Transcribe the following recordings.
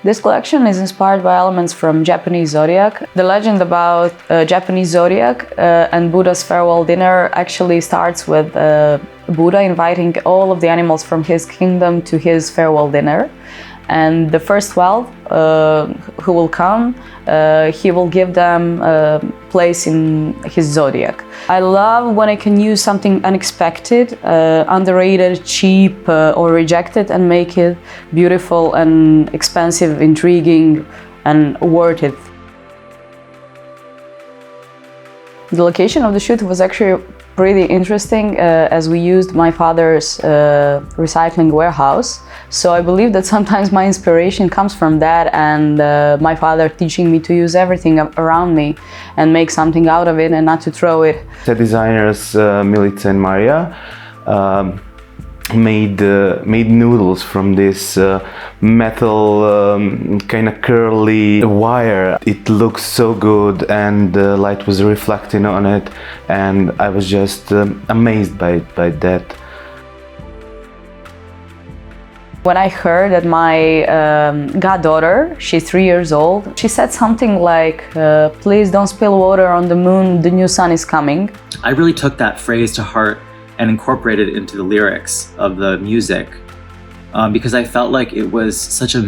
This collection is inspired by elements from Japanese zodiac. The legend about Japanese zodiac and Buddha's farewell dinner actually starts with Buddha inviting all of the animals from his kingdom to his farewell dinner. And the first 12 who will come, he will give them a place in his zodiac. I love when I can use something unexpected, underrated, cheap, or rejected, and make it beautiful and expensive, intriguing, and worth it. The location of the shoot was actually pretty interesting as we used my father's recycling warehouse. So I believe that sometimes my inspiration comes from that, and my father teaching me to use everything around me and make something out of it and not to throw it. The designers Milica and Maria made noodles from this metal kind of curly wire. It looks so good, and the light was reflecting on it, and I was just amazed by that. When I heard that my goddaughter, she's 3 years old, she said something like, please don't spill water on the moon, the new sun is coming. I really took that phrase to heart and incorporated it into the lyrics of the music because I felt like it was so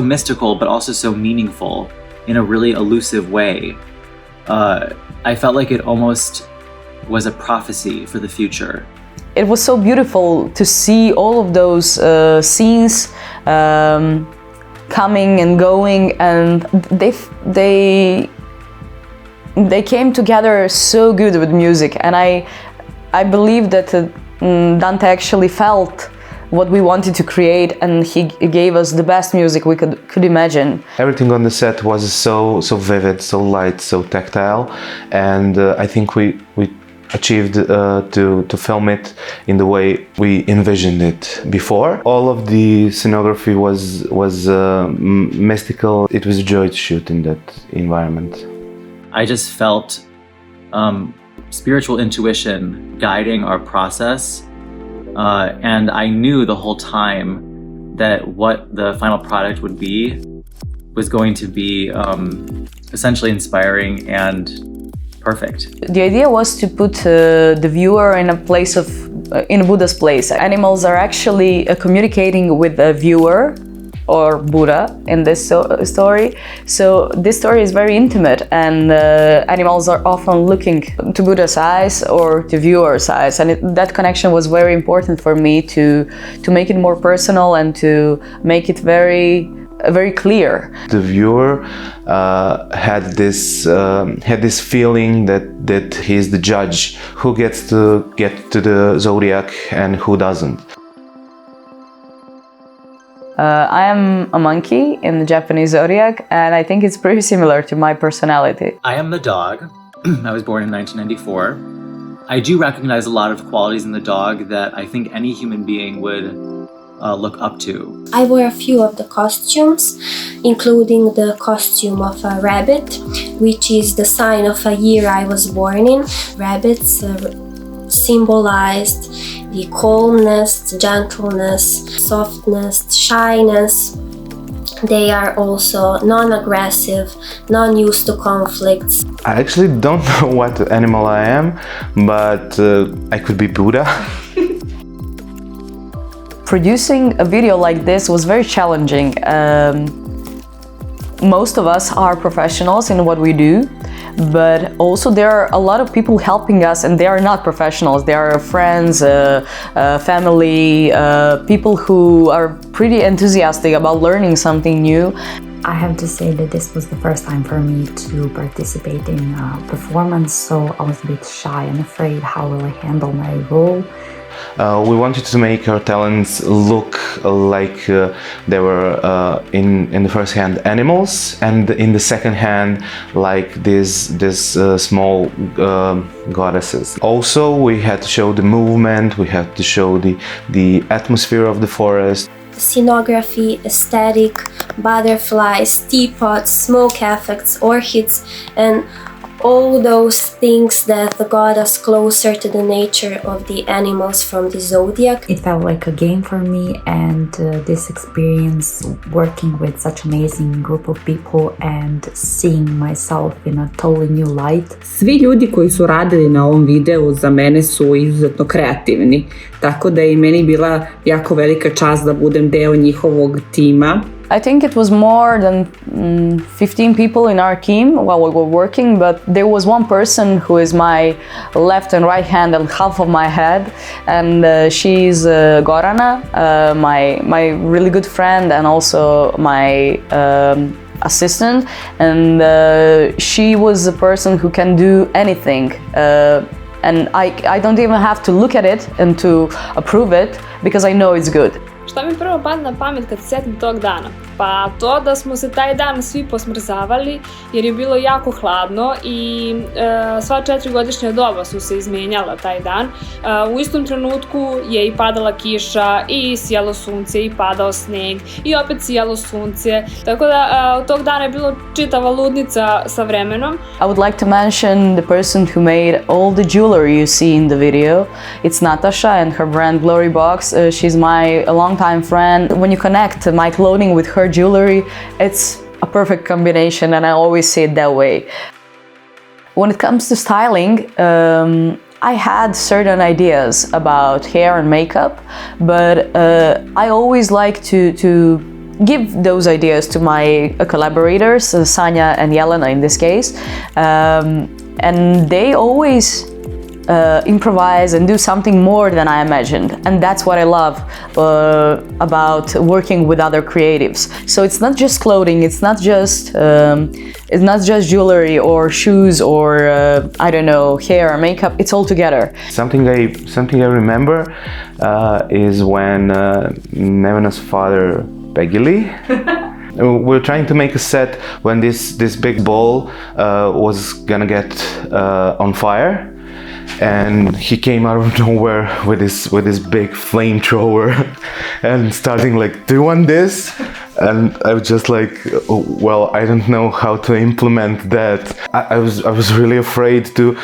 mystical, but also so meaningful in a really elusive way. I felt like it almost was a prophecy for the future. It was so beautiful to see all of those scenes coming and going, and they came together so good with music. And I believe that Dante actually felt what we wanted to create, and he gave us the best music we could imagine. Everything on the set was so vivid, so light, so tactile, and I think we achieved to film it in the way we envisioned it before. All of the scenography was mystical. It was a joy to shoot in that environment. I just felt spiritual intuition guiding our process, and I knew the whole time that what the final product would be was going to be essentially inspiring and perfect. The idea was to put the viewer in a Buddha's place. Animals are actually communicating with the viewer or Buddha in this story. So this story is very intimate, and animals are often looking to Buddha's eyes or to viewer's eyes, and that connection was very important for me to make it more personal and to make it very clear. The viewer had this feeling that he's the judge, who gets to get to the zodiac and who doesn't. I am a monkey in the Japanese zodiac, and I think it's pretty similar to my personality. I am the dog. I was born in 1994. I do recognize a lot of qualities in the dog that I think any human being would look up to. I wore a few of the costumes, including the costume of a rabbit, which is the sign of a year I was born in. Rabbits symbolized the calmness, gentleness, softness, shyness. They are also non-aggressive, non-used to conflicts. I actually don't know what animal I am, but I could be Buddha. Producing a video like this was very challenging. Most of us are professionals in what we do, but also there are a lot of people helping us, and they are not professionals. They are friends, family, people who are pretty enthusiastic about learning something new. I have to say that this was the first time for me to participate in a performance, so I was a bit shy and afraid how will I handle my role. We wanted to make our talents look like they were in the first hand animals, and in the second hand like these small goddesses. Also, we had to show the movement, we had to show the atmosphere of the forest. Scenography, aesthetic, butterflies, teapots, smoke effects, orchids, and all those things that got us closer to the nature of the animals from the zodiac. It felt like a game for me, and this experience working with such amazing group of people and seeing myself in a totally new light. Svi ljudi koji su radili na ovom videu za mene su izuzetno kreativni, tako da je i meni bila jako velika čast da budem deo njihovog tima. I think it was more than 15 people in our team while we were working, but there was one person who is my left and right hand and half of my head, and she's Gorana, my really good friend and also my assistant, and she was a person who can do anything. And I don't even have to look at it and to approve it because I know it's good. Šta mi prvo padne na pamet kad se setim tog dana? Pa to da smo se taj dan svi posmrzavali jer je bilo jako hladno i sva 4-godišnja doba su se izmenjala taj dan. U istom trenutku je i padala kiša i sijalo sunce i padao sneg i opet sijalo sunce. Tako da tog dana je bilo čitava ludnica sa vremenom. I would like to mention the person who made all the jewelry you see in the video. It's Nataša and her brand Glory Box. She's my long-time friend. When you connect my clothing with her jewelry, it's a perfect combination, and I always see it that way. When it comes to styling, I had certain ideas about hair and makeup, but I always like to give those ideas to my collaborators, Sanja and Jelena in this case, and they always improvise and do something more than I imagined, and that's what I love about working with other creatives. So it's not just clothing, it's not just jewelry or shoes or I don't know, hair or makeup. It's all together. Something I remember is when Nevena's father Pegili. We're trying to make a set when this big ball was gonna get on fire. And he came out of nowhere with this big flamethrower and starting like, do you want this? And I was just like, oh, well, I don't know how to implement that. I was really afraid to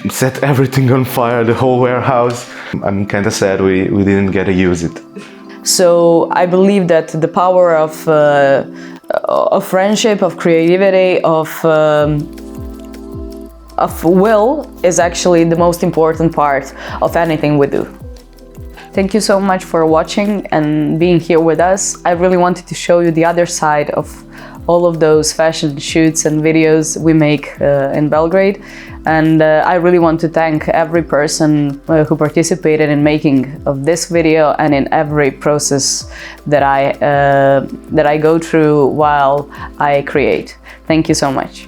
set everything on fire, the whole warehouse. I'm kind of sad we didn't get to use it. So I believe that the power of friendship, of creativity, of will is actually the most important part of anything we do. Thank you so much for watching and being here with us. I really wanted to show you the other side of all of those fashion shoots and videos we make in Belgrade. And I really want to thank every person who participated in making of this video and in every process that I go through while I create. Thank you so much.